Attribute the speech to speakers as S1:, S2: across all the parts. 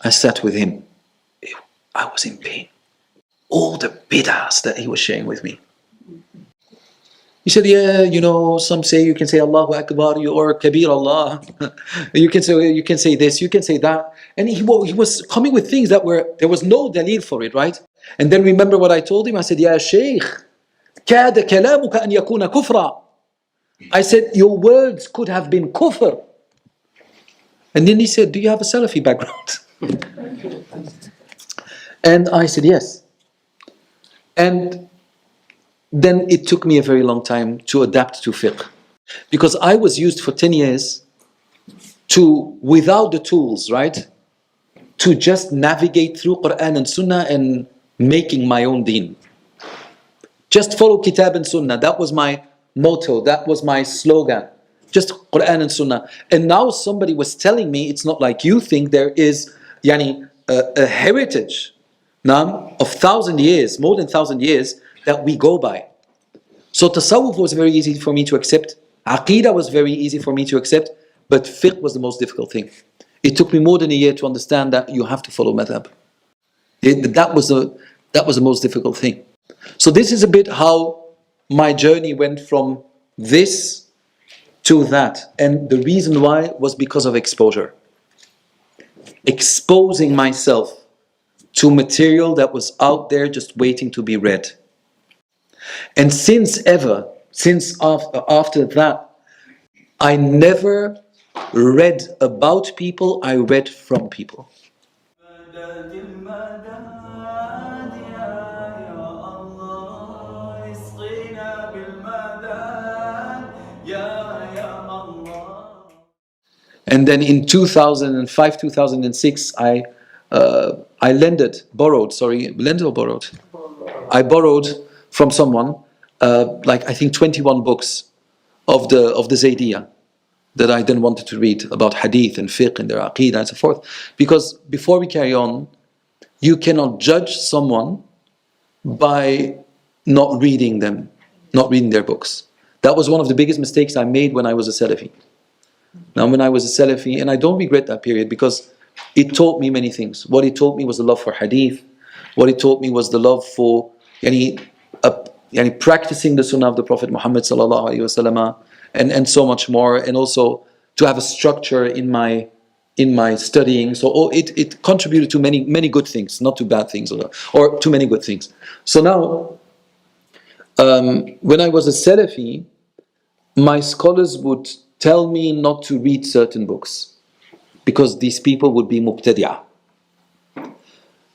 S1: I sat with him. I was in pain. All the bid'ahs that he was sharing with me. He said, yeah, some say you can say Allahu Akbar or Kabir Allah. you can say this, you can say that. And he was coming with things that there was no dalil for it, right? And then remember what I told him? I said, Ya Shaykh, كاد كلامك أن يكون كفرا. I said, your words could have been kufr. And then he said, do you have a Salafi background? And I said, yes. And then it took me a very long time to adapt to fiqh. Because I was used for 10 years to, without the tools, right? To just navigate through Quran and Sunnah and making my own deen. Just follow Kitab and Sunnah. That was my motto. That was my slogan. Just Quran and Sunnah. And now somebody was telling me, it's not like you think, there is a heritage now of 1,000 years, more than 1,000 years, that we go by. So tasawwuf was very easy for me to accept. Aqeedah was very easy for me to accept. But fiqh was the most difficult thing. It took me more than a year to understand that you have to follow madhab. That was the most difficult thing. So this is a bit how my journey went from this to that. And the reason why was because of exposure. Exposing myself to material that was out there just waiting to be read. And since after that, I never read about people, I read from people. And then in 2005, 2006, I borrowed. I borrowed from someone, I think 21 books of the Zaydiyah that I then wanted to read about hadith and fiqh and their aqeedah and so forth. Because before we carry on, you cannot judge someone by not reading them, not reading their books. That was one of the biggest mistakes I made when I was a Salafi. Now when I was a Salafi, and I don't regret that period because it taught me many things. What it taught me was the love for hadith. What it taught me was the love for practicing the sunnah of the Prophet Muhammad sallallahu alaihi wasallam, and so much more, and also to have a structure in my studying. So it contributed to many good things, not to bad things, or to many good things. So now, when I was a Salafi, my scholars would tell me not to read certain books because these people would be mubtadi'ah.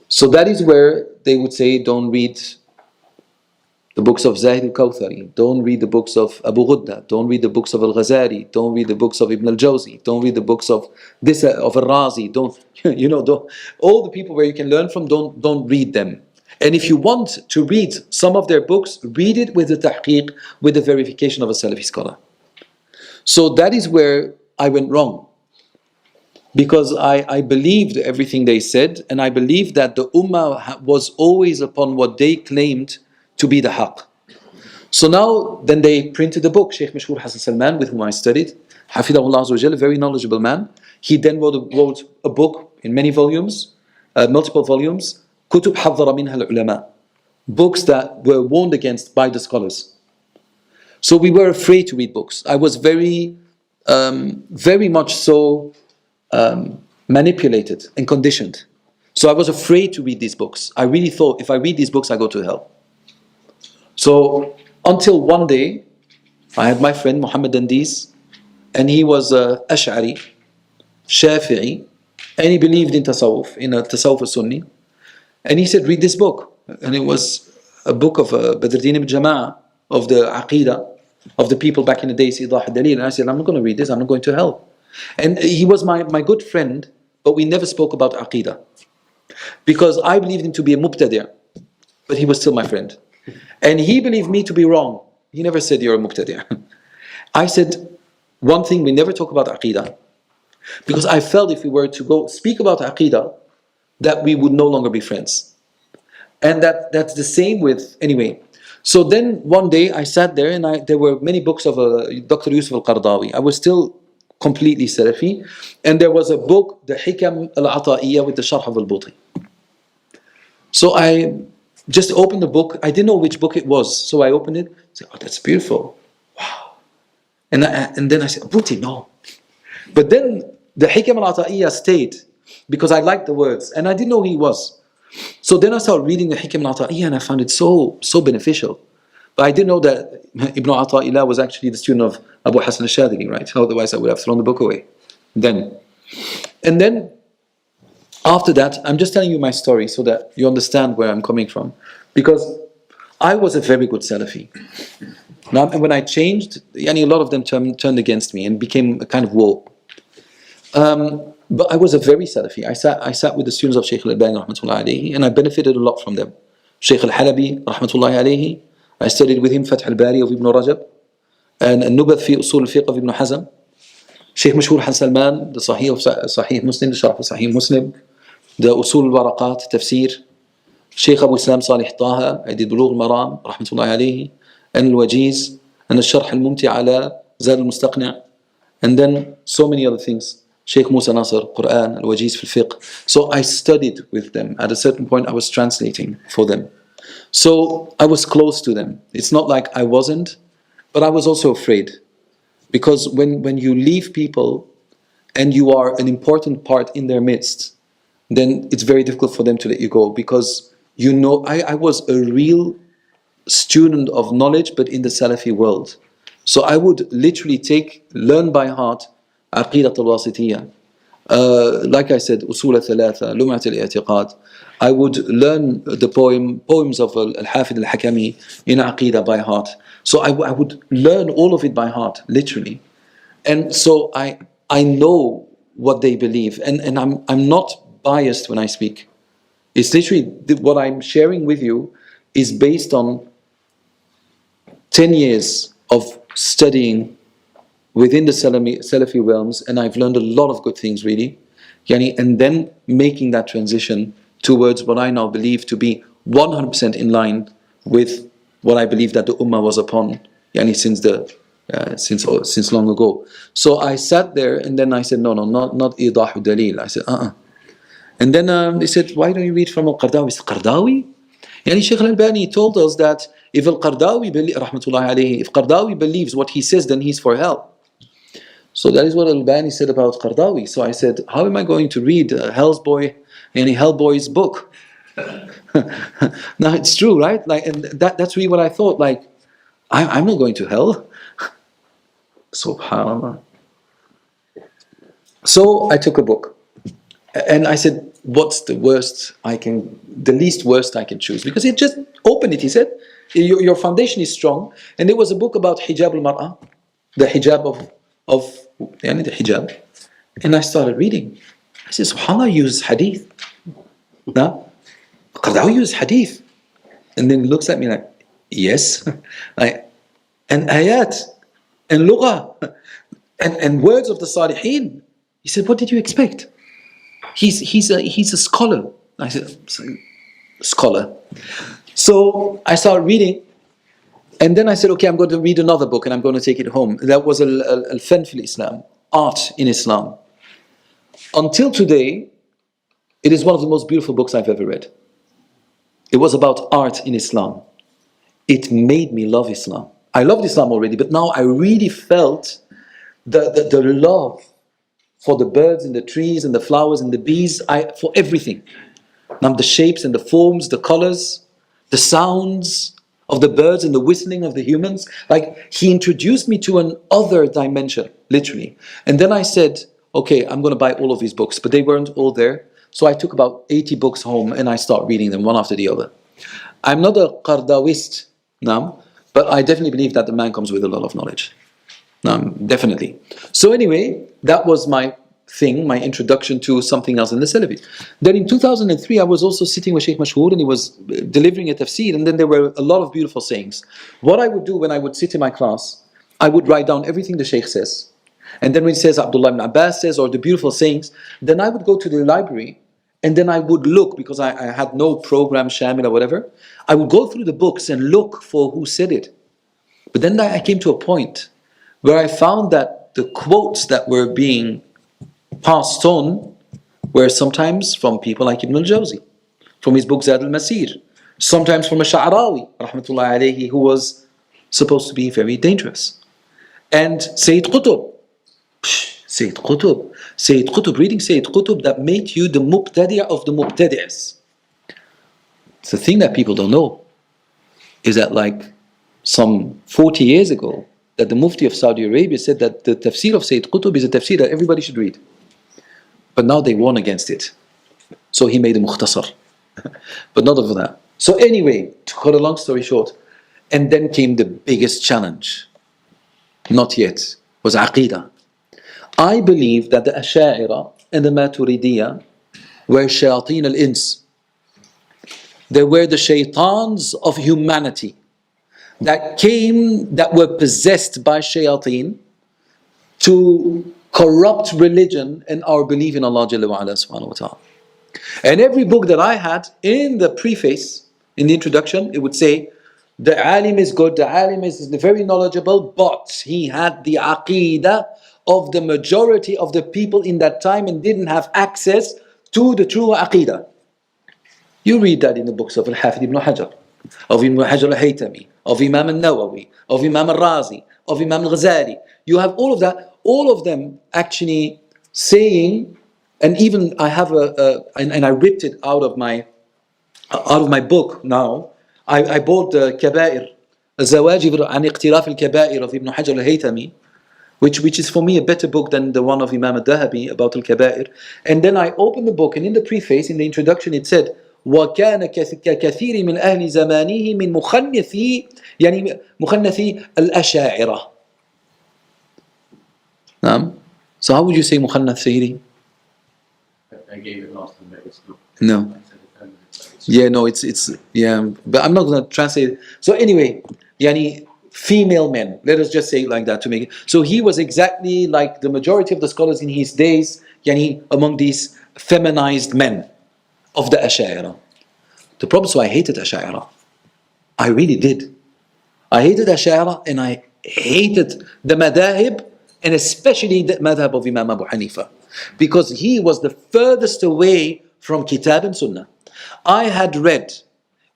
S1: So that is where they would say, don't read the books of Zahid al-Kawthari, don't read the books of Abu Ghudda, don't read the books of Al-Ghazali, don't read the books of Ibn al-Jawzi, don't read the books of Al-Razi, don't all the people where you can learn from, don't read them. And if you want to read some of their books, read it with the tahqiq, with the verification of a Salafi scholar. So that is where I went wrong. Because I believed everything they said, and I believed that the ummah was always upon what they claimed to be the haqq. So now, then they printed a book, Sheikh Mashhur Hassan Salman, with whom I studied, Hafidahullah Azza wa Jalla, a very knowledgeable man. He then wrote a book in many volumes, multiple volumes, Kutub Hadhara Minha al-Ulama, books that were warned against by the scholars. So we were afraid to read books. I was very much so manipulated and conditioned. So I was afraid to read these books. I really thought, if I read these books, I go to hell. So until one day, I had my friend Muhammad Dandis, and he was Ash'ari, Shafi'i, and he believed in Tasawwuf, in a Tasawwuf Sunni. And he said, read this book. And it was a book of Badruddin ibn Jama'ah, of the Aqeedah, of the people back in the day, Idah al-Dalil. And I said, I'm not going to read this, I'm not going to hell. And he was my good friend, but we never spoke about Aqeedah. Because I believed him to be a mubtadi', but he was still my friend. And he believed me to be wrong. He never said, you're a mubtadi'. I said, one thing, we never talk about Aqeedah. Because I felt if we were to go speak about Aqeedah, that we would no longer be friends. And that's the same with, anyway. So then one day I sat there, and there were many books of Dr. Yusuf al-Qaradawi. I was still completely Salafi. And there was a book, the Hikam al-Ata'iyya with the Sharh of al-Buti. So I just opened the book. I didn't know which book it was. So I opened it. I said, oh, that's beautiful. Wow. And then I said, Buti, no. But then the Hikam al-Ata'iyya stayed because I liked the words and I didn't know who he was. So then I started reading the Hikam al-Ata'iyya and I found it so beneficial. But I didn't know that Ibn Ata'illah was actually the student of Abu Hassan al-Shadili, right? Otherwise I would have thrown the book away. And then after that, I'm just telling you my story so that you understand where I'm coming from. Because I was a very good Salafi. Now, and when I changed, a lot of them turned against me and became a kind of woe. But I was a very Salafi. I sat with the students of Shaykh al-Albani rahmatullahi alayhi, and I benefited a lot from them. Shaykh al-Halabi rahmatullahi alayhi, I studied with him Fath al-Bari of Ibn Rajab, and Nubath fi Usul al-Fiqh of Ibn Hazm. Shaykh Mashhur Salman, the Sahih of Sahih Muslim, the Sharh of Sahih Muslim, the Usul al-Waraqat, Tafsir. Shaykh Abu Islam Salih Taha, I did Bulugh al-Maram rahmatullahi alayhi, and al-Wajiz, and the Sharh al-Mumti ala Zad al-Mustaqni', and then so many other things. Shaykh Musa Nasr, Quran, al-Wajiz fil Fiqh. So I studied with them. At a certain point I was translating for them. So I was close to them. It's not like I wasn't, but I was also afraid. Because when you leave people and you are an important part in their midst, then it's very difficult for them to let you go. Because I was a real student of knowledge, but in the Salafi world. So I would literally learn by heart Aqidat al-Wasitiyya. Like I said, Usul al-Thalatha, Lum'at al-I'tiqad. I would learn the poems of Al-Hafid al-Hakami in Aqidah by heart. So I would learn all of it by heart, literally. And so I know what they believe. And I'm not biased when I speak. It's literally what I'm sharing with you is based on 10 years of studying within the Salafi realms, and I've learned a lot of good things really. And then making that transition towards what I now believe to be 100% in line with what I believe that the Ummah was upon since long ago. So I sat there and then I said, no, not Idahu Dalil. I said, And then they said, why don't you read from Al-Qardawi? I said, Qardawi? Shaykh al-Albani told us that if Al-Qardawi if Qardawi believes what he says, then he's for hell. So that is what Al-Albani said about Qardawi. So I said, how am I going to read Hellboy's book? Now it's true, right? And that's really what I thought. I'm not going to hell. Subhanallah. So I took a book. And I said, what's the least worst I can choose? Because he just opened it. He said, your foundation is strong. And there was a book about hijab al-mar'ah, the hijab of the hijab. And I started reading. I said, SubhanAllah, uses hadith. No? Qardawi uses hadith. And then he looks at me like, yes. And ayat, and lugha, and words of the Salihin. He said, what did you expect? He's a scholar. I said, scholar. So I started reading, and then I said, okay, I'm going to read another book and I'm going to take it home. That was Al-Fan fil Islam, Art in Islam. Until today, it is one of the most beautiful books I've ever read. It was about art in Islam. It made me love Islam. I loved Islam already, but now I really felt the love for the birds and the trees and the flowers and the bees, for everything. Now the shapes and the forms, the colors, the sounds of the birds and the whistling of the humans. He introduced me to an other dimension, literally. And then I said, okay, I'm going to buy all of these books, but they weren't all there. So I took about 80 books home and I started reading them one after the other. I'm not a Qardawist now, but I definitely believe that the man comes with a lot of knowledge. Definitely. So anyway, that was my thing, my introduction to something else in the Salafi. Then in 2003, I was also sitting with Shaykh Mashhur and he was delivering a tafsir, and then there were a lot of beautiful sayings. What I would do when I would sit in my class, I would write down everything the Shaykh says. And then when he says Abdullah ibn Abbas says, or the beautiful sayings, then I would go to the library and then I would look, because I had no program, Shamil or whatever. I would go through the books and look for who said it. But then I came to a point where I found that that the quotes that were being passed on were sometimes from people like Ibn al-Jawzi, from his book Zad al-Masir, sometimes from a Sha'arawi, rahmatullahi alayhi, who was supposed to be very dangerous. And Sayyid Qutb, reading Sayyid Qutb, that made you the mubtadi' of the mubtadi'as. The thing that people don't know is that like some 40 years ago, that the Mufti of Saudi Arabia said that the tafsir of Sayyid Qutb is a tafsir that everybody should read. But now they warn against it. So he made a mukhtasar. But not of that. So anyway, to cut a long story short, and then came the biggest challenge. Not yet. Was Aqidah. I believe that the Asha'ira and the Maturidiyya were shayateen al-ins. They were the shaitans of humanity that came, that were possessed by shayateen to corrupt religion and our belief in Allah Jalla wa Ala subhanahu wa ta'ala. And every book that I had, in the preface, in the introduction, it would say, the alim is good, the alim is very knowledgeable, but he had the aqidah of the majority of the people in that time and didn't have access to the true aqidah. You read that in the books of Al-Hafid ibn Hajar, of Ibn Hajar al-Haytami, of Imam al-Nawawi, of Imam al-Razi, of Imam al-Ghazali. You have all of that, all of them actually saying, and even I have and I ripped it out of my book now. I bought the Kaba'ir, Zawajib an Iqtiraf al-Kaba'ir of Ibn Hajar al-Haytami, which is for me a better book than the one of Imam al-Dahabi about al-Kaba'ir. And then I opened the book, and in the preface, in the introduction, it said, وَكَانَ كَثِيرٍ مِنْ أَهْلِ زَمَانِهِ مِنْ مُخَنَّثِي الْأَشَاعِرَةِ. So how would you say مُخَنَّث Sayyidi?
S2: I gave it last time, but it's not.
S1: No. Yeah, no, it's yeah, but I'm not going to translate it. So anyway, yani female men, let us just say it like that to make it. So he was exactly like the majority of the scholars in his days, yani among these feminized men of the Ash'ara. The problem, so I hated Ash'ara. I really did. I hated Ash'ara, and I hated the madhahib, and especially the madhab of Imam Abu Hanifa, because he was the furthest away from Kitab and Sunnah. I had read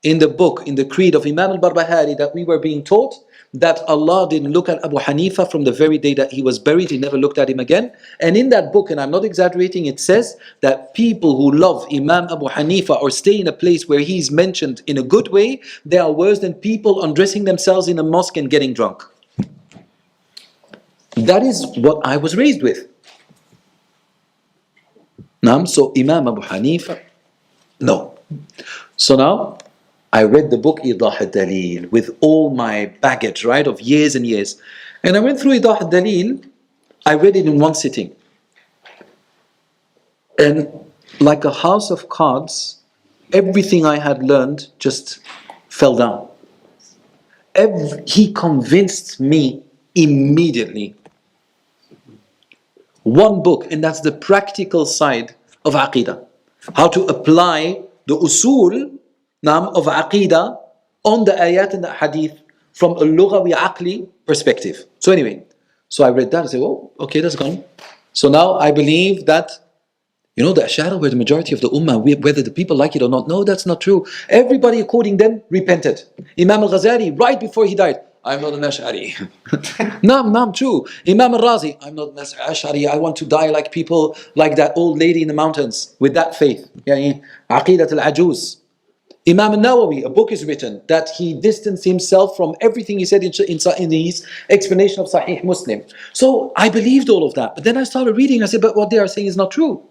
S1: in the book, in the creed of Imam al-Barbahari, that we were being taught that Allah didn't look at Abu Hanifa from the very day that he was buried. He never looked at him again. And in that book, and I'm not exaggerating, it says that people who love Imam Abu Hanifa or stay in a place where he's mentioned in a good way, they are worse than people undressing themselves in a mosque and getting drunk. That is what I was raised with. So Imam Abu Hanifa, no. So now, I read the book Idah al-Dalil with all my baggage, right, of years and years. And I went through Idah al-Dalil, I read it in one sitting. And like a house of cards, everything I had learned just fell down. He convinced me immediately. One book, and that's the practical side of Aqidah. How to apply the usul of Aqidah on the ayat and the hadith from a lughawi aqli perspective. So anyway, so I read that and said, oh, okay, that's gone. So now I believe that, the Ash'ari were the majority of the ummah, whether the people like it or not. No, that's not true. Everybody according to them repented. Imam al-Ghazali, right before he died, I'm not an Ash'ari. Naam, true. Imam al-Razi, I'm not an Ash'ari. I want to die like people, like that old lady in the mountains, with that faith. Aqidat al-Ajuz. Imam al-Nawawi, a book is written that he distanced himself from everything he said in his explanation of Sahih Muslim. So I believed all of that. But then I started reading, I said, but what they are saying is not true.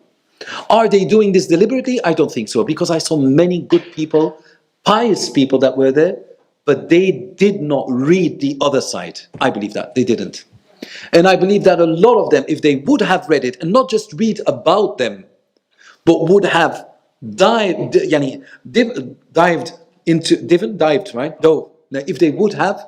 S1: Are they doing this deliberately? I don't think so, because I saw many good people, pious people that were there, but they did not read the other side. I believe that. They didn't. And I believe that a lot of them, if they would have read it, and not just read about them, but would have dived, right? Though, if they would have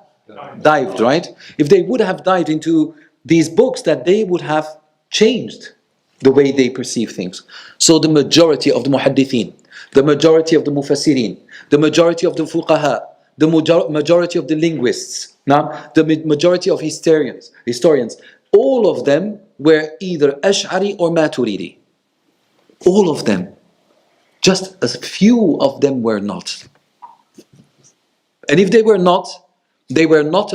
S1: dived, right? If they would have dived into these books, that they would have changed the way they perceive things. So the majority of the muhaddithin, the majority of the mufassirin, the majority of the fuqaha, the majority of the linguists, the majority of historians, all of them were either Ash'ari or Maturidi. All of them. Just a few of them were not. And if they were not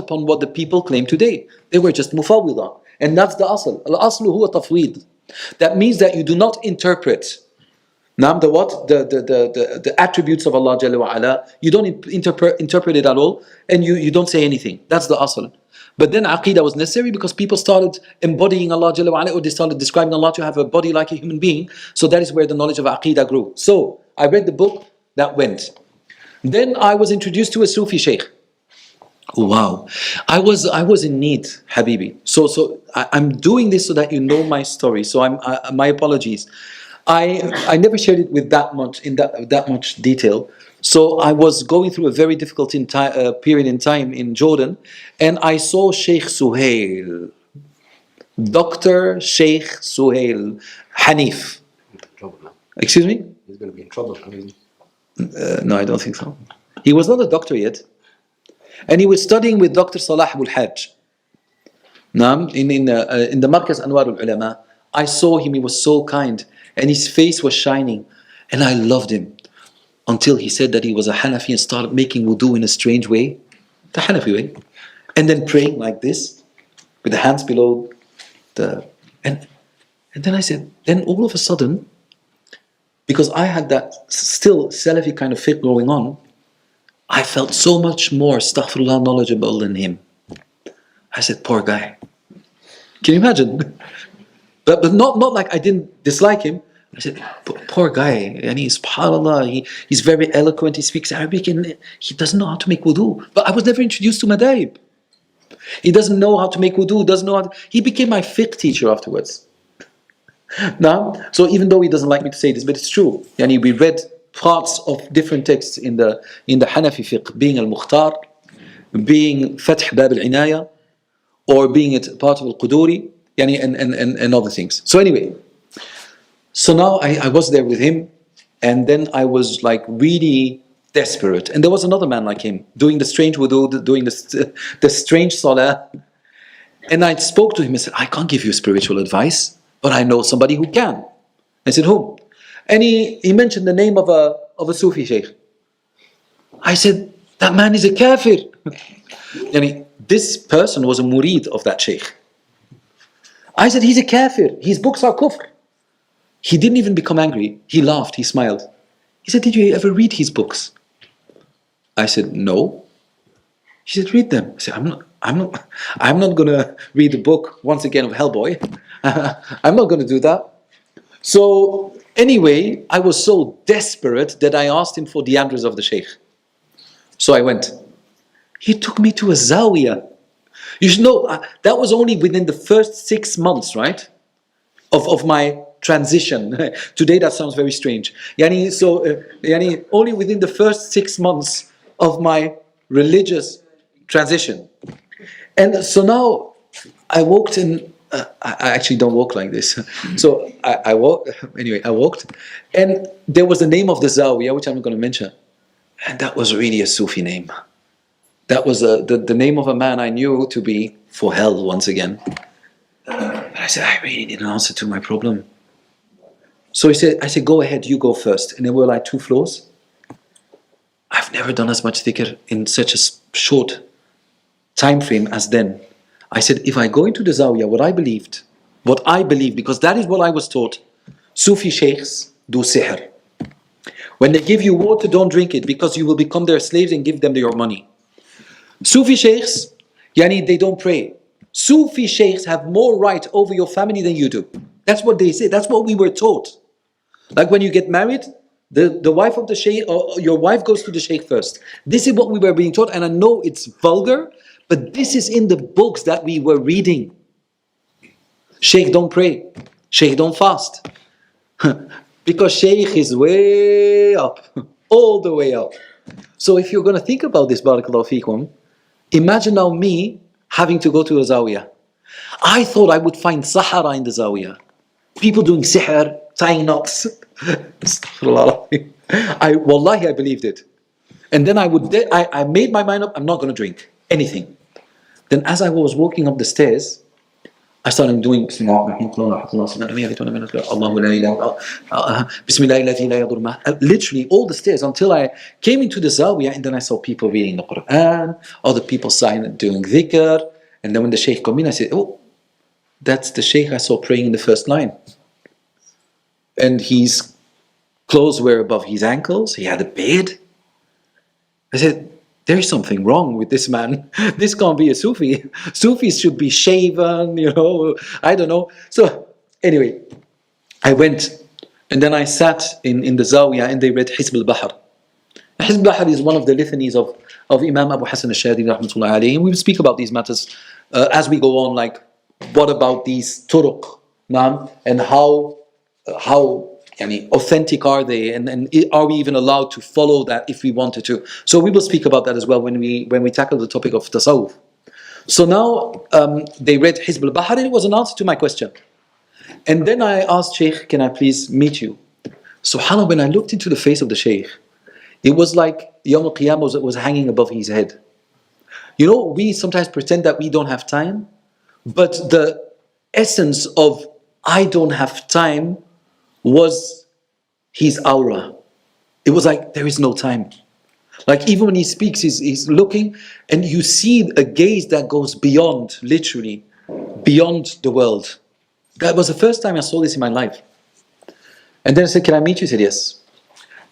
S1: upon what the people claim today. They were just Mufawwida. And that's the asl. Al-aslu huwa tafweed. That means that you do not interpret the what? The attributes of Allah Jalla wa Ala. You don't interpret it at all, and you don't say anything. That's the asl. But then Aqidah was necessary because people started embodying Allah Jalla wa Ala, or they started describing Allah to have a body like a human being. So that is where the knowledge of Aqidah grew. So I read the book, that went. Then I was introduced to a Sufi Sheikh. Oh, wow. I was in need, Habibi. So I'm doing this so that you know my story. So my apologies. I never shared it with that much detail. So I was going through a very difficult period in time in Jordan, and I saw Sheikh Suhail, Dr. Sheikh Suhail Hanif. Excuse me?
S2: He's going to be in trouble.
S1: No, I don't think so. He was not a doctor yet. And he was studying with Dr. Salah Abul Hajj. In the Markaz Anwar al-Ulama. I saw him, he was so kind. And his face was shining. And I loved him. Until he said that he was a Hanafi and started making wudu in a strange way. The Hanafi way. And then praying like this. With the hands below the... And then I said, then all of a sudden, because I had that still Salafi kind of fiqh going on, I felt so much more, astaghfirullah, knowledgeable than him. I said, poor guy. Can you imagine? But not like I didn't dislike him. I said, poor guy. And subhanAllah, he's very eloquent, he speaks Arabic, and he doesn't know how to make wudu. But I was never introduced to Madaib. He doesn't know how to make wudu, doesn't know how to... He became my fiqh teacher afterwards. Now, so even though he doesn't like me to say this, but it's true. We read parts of different texts in the Hanafi fiqh, being al-Mukhtar, being Fath Bab al-Inaya, or being it part of al-Quduri, and other things. So anyway, so now I was there with him, and then I was like really desperate. And there was another man like him, doing the strange wudu, doing the strange salah. And I spoke to him and said, I can't give you spiritual advice, but I know somebody who can. I said, whom? And he mentioned the name of a Sufi Sheikh. I said, that man is a kafir. This person was a murid of that Sheikh. I said, he's a kafir. His books are kufr. He didn't even become angry. He laughed, he smiled. He said, did you ever read his books? I said, no. He said, read them. I said, I'm not gonna read the book once again of Hellboy. I'm not gonna do that. So anyway, I was so desperate that I asked him for the address of the Sheikh. So I went. He took me to a Zawiya. You should know, that was only within the first 6 months, right? Of my transition. Today that sounds very strange. Only within the first 6 months of my religious transition. And so now I walked in, I actually don't walk like this. So I walked, and there was the name of the Zawiya, which I'm not going to mention. And that was really a Sufi name. That was the name of a man I knew to be for hell once again. But I said, I really need an answer to my problem. So I said, go ahead, you go first. And there were like 2 floors. I've never done as much dhikr in such a short time frame as then. I said, if I go into the Zawiya, what I believed, because that is what I was taught, Sufi sheikhs do sihr. When they give you water, don't drink it, because you will become their slaves and give them your money. Sufi sheikhs, they don't pray. Sufi sheikhs have more right over your family than you do. That's what they say. That's what we were taught. Like when you get married, the wife of the sheikh, or your wife goes to the sheikh first. This is what we were being taught, and I know it's vulgar, but this is in the books that we were reading. Sheikh don't pray. Sheikh don't fast. Because sheikh is way up. All the way up. So if you're going to think about this, barakallahu feekum, imagine now me having to go to a Zawiya. I thought I would find Sahara in the Zawiya. People doing sihr, tying knots. Wallahi, I believed it. And then I made my mind up, I'm not going to drink anything. Then as I was walking up the stairs, I started doing literally all the stairs until I came into the Zawiyah, and then I saw people reading the Quran, other people silent doing dhikr, and then when the Shaykh came in, I said, oh, that's the Shaykh I saw praying in the first line. And his clothes were above his ankles, he had a beard. I said, there is something wrong with this man. This can't be a Sufi. Sufis should be shaven, I don't know. So anyway, I went and then I sat in the Zawiyah and they read Hizb al-Bahr. Hizb al-Bahr is one of the litanies of Imam Abu Hassan al-Shadi rahmatullahi alayhi. And we will speak about these matters as we go on, like what about these turuq, and how authentic are they, and are we even allowed to follow that if we wanted to? So we will speak about that as well when we tackle the topic of tasawwuf. So now they read Hizb al-Bahr, and it was an answer to my question. And then I asked Shaykh, can I please meet you? SubhanAllah, when I looked into the face of the Shaykh, it was like Yawm al-Qiyamah was hanging above his head. We sometimes pretend that we don't have time, but the essence of I don't have time was his aura. It was like there is no time. Like even when he speaks, he's looking, and you see a gaze that goes beyond, literally, beyond the world. That was the first time I saw this in my life. And then I said, can I meet you? He said, yes.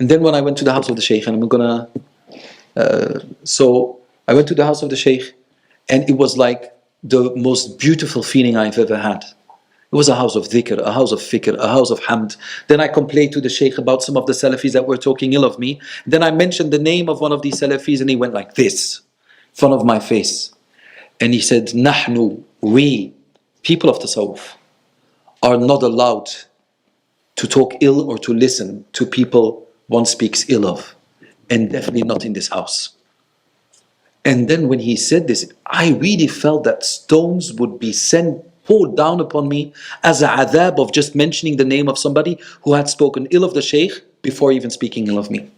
S1: And then when I went to the house of the Shaykh, and so I went to the house of the Shaykh, and it was like the most beautiful feeling I've ever had. It was a house of dhikr, a house of fikr, a house of hamd. Then I complained to the Shaykh about some of the Salafis that were talking ill of me. Then I mentioned the name of one of these Salafis, and he went like this, in front of my face. And he said, Nahnu, we, people of Tasawwuf, are not allowed to talk ill or to listen to people one speaks ill of. And definitely not in this house. And then when he said this, I really felt that stones would be poured down upon me as a adhab of just mentioning the name of somebody who had spoken ill of the Shaykh before even speaking ill of me.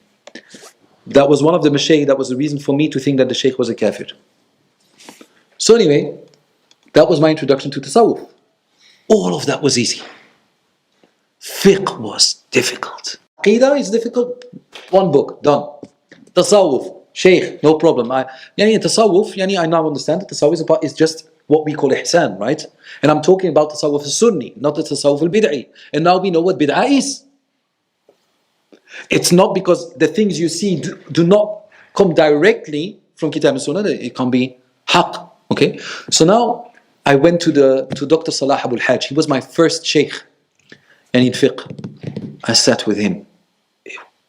S1: That was one of the mashayikh, that was the reason for me to think that the Shaykh was a kafir. So anyway, that was my introduction to Tasawwuf. All of that was easy. Fiqh was difficult. Aqidah is difficult. One book, done. Tasawwuf, Shaykh, no problem. Tasawwuf, I now understand that Tasawwuf is just what we call ihsan, right? And I'm talking about Tasawwuf al-Sunni, not the Tasawwuf al-Bid'i. And now we know what bid'ah is. It's not because the things you see do not come directly from Kitab and Sunnah, it can be haqq, okay? So now I went to Dr. Salah Abul Hajj. He was my first Shaykh, and in fiqh. I sat with him.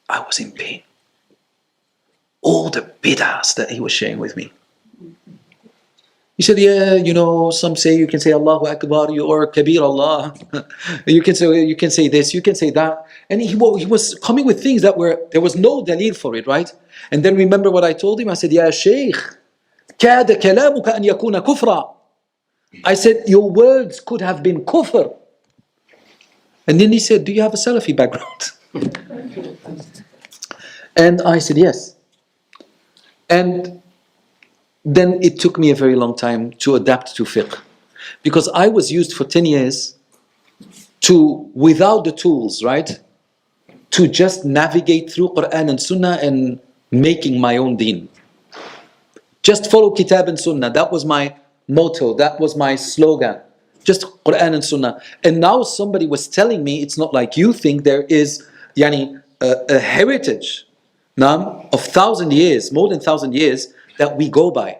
S1: I was in pain. All the bid'ahs that he was sharing with me. He said, yeah, some say you can say Allahu Akbar, or Kabir Allah. you can say this, you can say that. And he was coming with things that there was no dalil for it, right? And then remember what I told him? I said, Ya Shaykh, كاد كلامك أن يكون كفرا. I said, your words could have been kufr. And then he said, do you have a Salafi background? And I said, yes. And then it took me a very long time to adapt to fiqh. Because I was used for 10 years without the tools, right? To just navigate through Quran and Sunnah and making my own deen. Just follow Kitab and Sunnah. That was my motto. That was my slogan. Just Quran and Sunnah. And now somebody was telling me it's not like you think. There is a heritage of 1,000 years, more than 1,000 years, that we go by.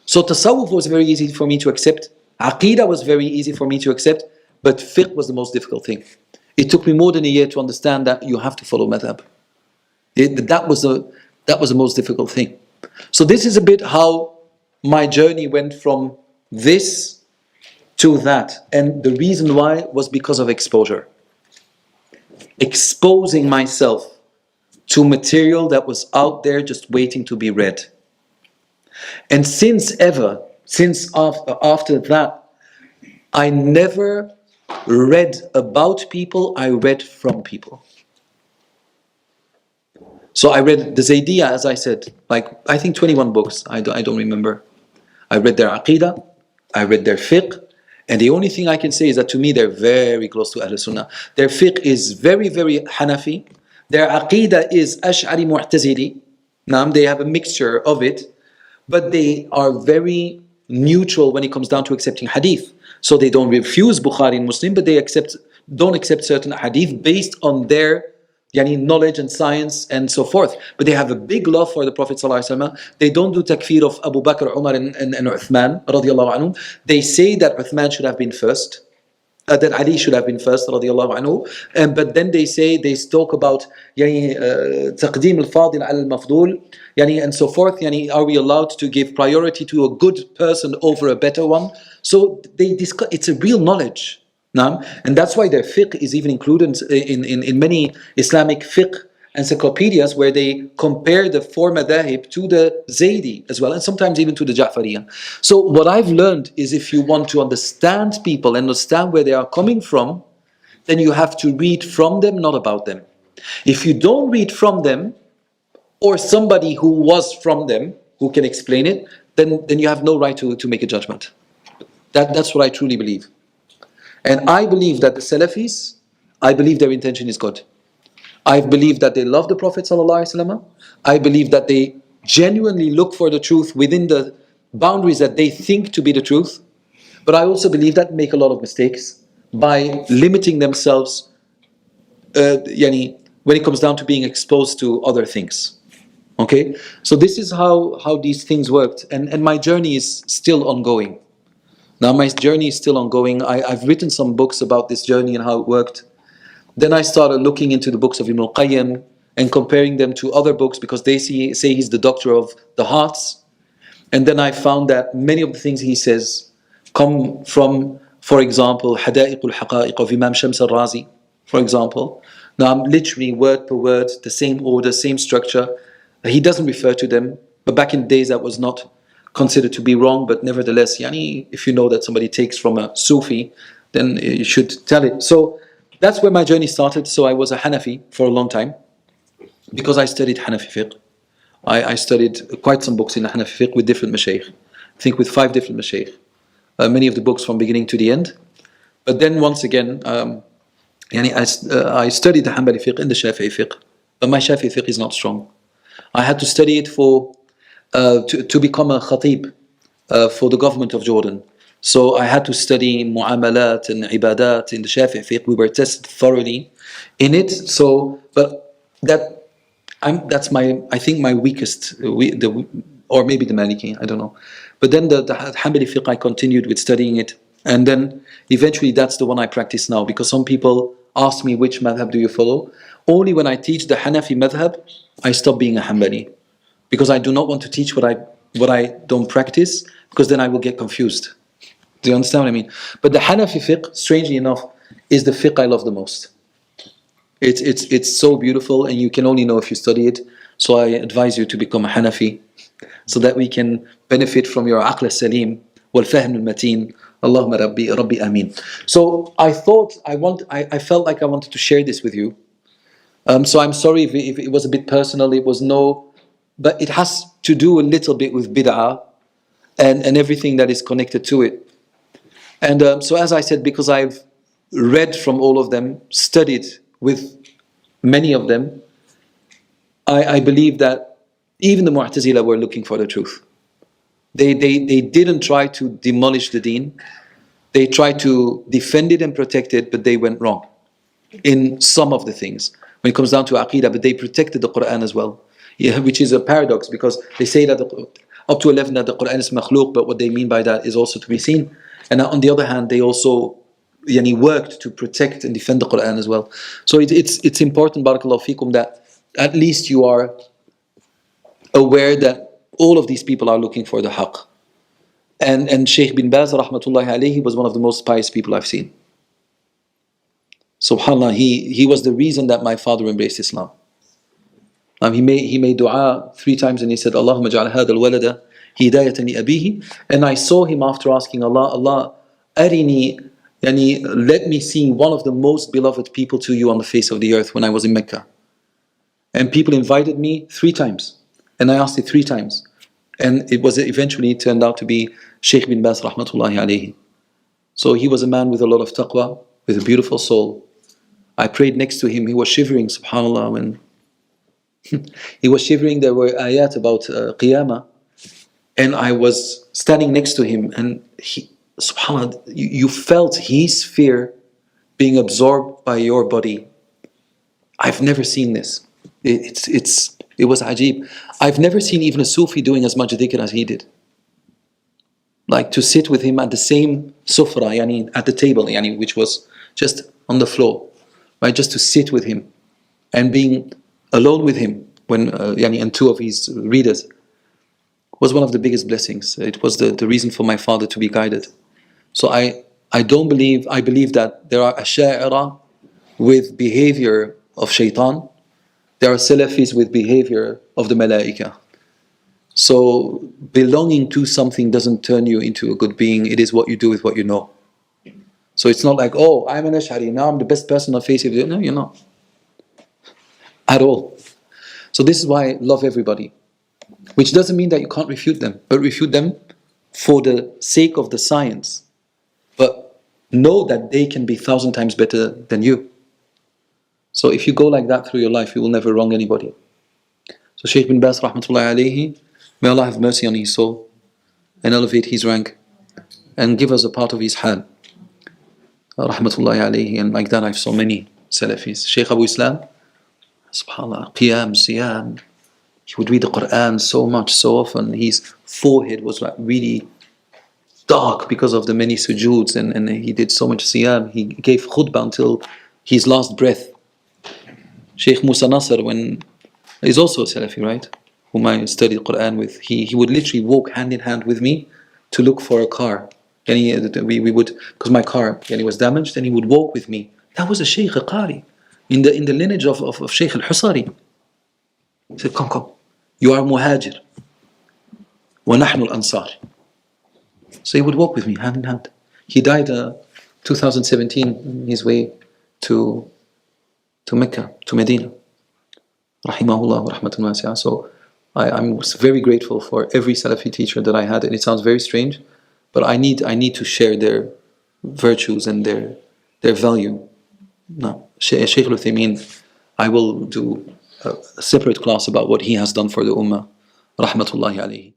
S1: So Tasawwuf was very easy for me to accept. Aqidah was very easy for me to accept. But fiqh was the most difficult thing. It took me more than a year to understand that you have to follow madhab. That was the most difficult thing. So this is a bit how my journey went from this to that. And the reason why was because of exposure. Exposing myself to material that was out there just waiting to be read. And since after that, I never read about people, I read from people. So I read the Zaydiyah, as I said, I think 21 books, I don't remember. I read their Aqidah, I read their Fiqh, And the only thing I can say is that to me they're very close to Ahl Sunnah. Their fiqh is very, very Hanafi. Their aqidah is Ash'ari Mu'tazili. They have a mixture of it, but they are very neutral when it comes down to accepting hadith. So they don't refuse Bukhari and Muslim, but they don't accept certain hadith based on their knowledge and science and so forth. But they have a big love for the Prophet ﷺ. They don't do takfir of Abu Bakr, Umar and Uthman radiallahu anhu. They say that Uthman should have been first. That Ali should have been first radiallahu anhu. But then they talk about تقديم الفاضل على المفضول and so forth. Are we allowed to give priority to a good person over a better one? So they discuss, it's a real knowledge. And that's why their fiqh is even included in many Islamic fiqh encyclopedias, where they compare the four madahib to the Zaydi as well, and sometimes even to the Ja'fariya. So what I've learned is, if you want to understand people and understand where they are coming from, then you have to read from them, not about them. If you don't read from them, or somebody who was from them, who can explain it, then you have no right to make a judgment. That's what I truly believe. And I believe that the Salafis, I believe their intention is good. I believe that they love the Prophet ﷺ. I believe that they genuinely look for the truth within the boundaries that they think to be the truth. But I also believe that make a lot of mistakes by limiting themselves when it comes down to being exposed to other things. Okay? So this is how these things worked. And my journey is still ongoing. Now my journey is still ongoing. I've written some books about this journey and how it worked. Then I started looking into the books of Ibn al-Qayyim and comparing them to other books, because they say he's the doctor of the hearts. And then I found that many of the things he says come from, for example, Hada'iq al-Haqa'iq of Imam Shams al-Razi, for example. Now I'm literally word per word, the same order, same structure. He doesn't refer to them, but back in the days that was not considered to be wrong, but nevertheless, if you know that somebody takes from a Sufi, then you should tell it. So that's where my journey started. So I was a Hanafi for a long time, because I studied Hanafi fiqh. I studied quite some books in the Hanafi fiqh with different mashayikh. I think with 5 different mashayikh. Many of the books from beginning to the end. But then once again, I studied the Hanbali fiqh and the Shafi'i fiqh. But my Shafi'i fiqh is not strong. I had to study it to become a khatib for the government of Jordan. So I had to study mu'amalat and ibadat in the Shafi'i fiqh. We were tested thoroughly in it. So, but that's I think my weakest, or maybe the Maliki, I don't know. But then the Hanbali fiqh, I continued with studying it. And then eventually that's the one I practice now, because some people ask me, which madhab do you follow? Only when I teach the Hanafi madhab, I stop being a Hanbali. Because I do not want to teach what I don't practice, because then I will get confused. Do you understand what I mean? But the Hanafi fiqh, strangely enough, is the fiqh I love the most. It's so beautiful, and you can only know if you study it. So I advise you to become a Hanafi, so that we can benefit from your aql salim wal fahm al mateen. Allahumma rabbi ameen. So I felt like I wanted to share this with you. So I'm sorry if it was a bit personal. But it has to do a little bit with bid'ah and everything that is connected to it. And so as I said, because I've read from all of them, studied with many of them, I believe that even the Mu'tazila were looking for the truth. They didn't try to demolish the deen. They tried to defend it and protect it, but they went wrong in some of the things. When it comes down to Aqidah, but they protected the Quran as well. Yeah, which is a paradox, because they say that up to 11 that the Quran is makhluq, but what they mean by that is also to be seen. And on the other hand, they also worked to protect and defend the Quran as well. So it's important, barakallahu fikum, that at least you are aware that all of these people are looking for the haqq. And Shaykh bin Baz rahmatullahi alayhi was one of the most pious people I've seen. SubhanAllah, he was the reason that my father embraced Islam. He made dua 3 times, and he said, Allahumma ja'al hadha al-walada hidayatan li abihi. And I saw him after asking Allah, arini, let me see one of the most beloved people to you on the face of the earth, when I was in Mecca. And people invited me 3 times, and I asked it 3 times. And it was eventually turned out to be Shaykh bin Baz rahmatullahi alayhi. So he was a man with a lot of taqwa, with a beautiful soul. I prayed next to him. He was shivering, subhanAllah, when he was shivering. There were ayat about qiyamah, and I was standing next to him, and he, subhanAllah, you felt his fear being absorbed by your body. I've never seen this. It was ajib. I've never seen even a Sufi doing as much dhikr as he did. Like to sit with him at the same sufra, yani at the table, yani which was just on the floor, right? Just to sit with him and being alone with him when yani and two of his readers was one of the biggest blessings. It was the reason for my father to be guided. So I believe that there are asha'ira with behavior of shaitan. There are salafis with behavior of the malaika. So belonging to something doesn't turn you into a good being. It is what you do with what you know. So it's not like, oh, I'm an Ash'ari, now I'm the best person on face of the earth. No, you're not. At all. So this is why I love everybody. Which doesn't mean that you can't refute them, but refute them for the sake of the science. But know that they can be 1,000 times better than you. So if you go like that through your life, you will never wrong anybody. So Shaykh bin Baz, rahmatullahi alayhi, may Allah have mercy on his soul and elevate his rank and give us a part of his hal. Rahmatullahi alayhi, and like that I have so many Salafis. Shaykh Abu Islam, subhanAllah, qiyam, siyam, he would read the Quran so much, so often. His forehead was like really dark because of the many sujuds, and he did so much siyam. He gave khutbah until his last breath. Shaykh Musa Nasr, when he's also a Salafi, right? Whom I studied Quran with, he would literally walk hand in hand with me to look for a car. And we would, because my car was damaged, and he would walk with me. That was a Shaykh, a Qari, in the lineage of Shaykh al-Husari. He said, come, you are Muhajir, wa nahnu al-Ansar. So he would walk with me hand in hand. He died 2017 on his way to Mecca, to Medina. Rahimahullah wa rahmatun wasi'ah. So I'm very grateful for every Salafi teacher that I had, and it sounds very strange, but I need to share their virtues and their value. No, Shaykh al-Uthaymeen, I will do a separate class about what he has done for the Ummah. Rahmatullahi alayhi.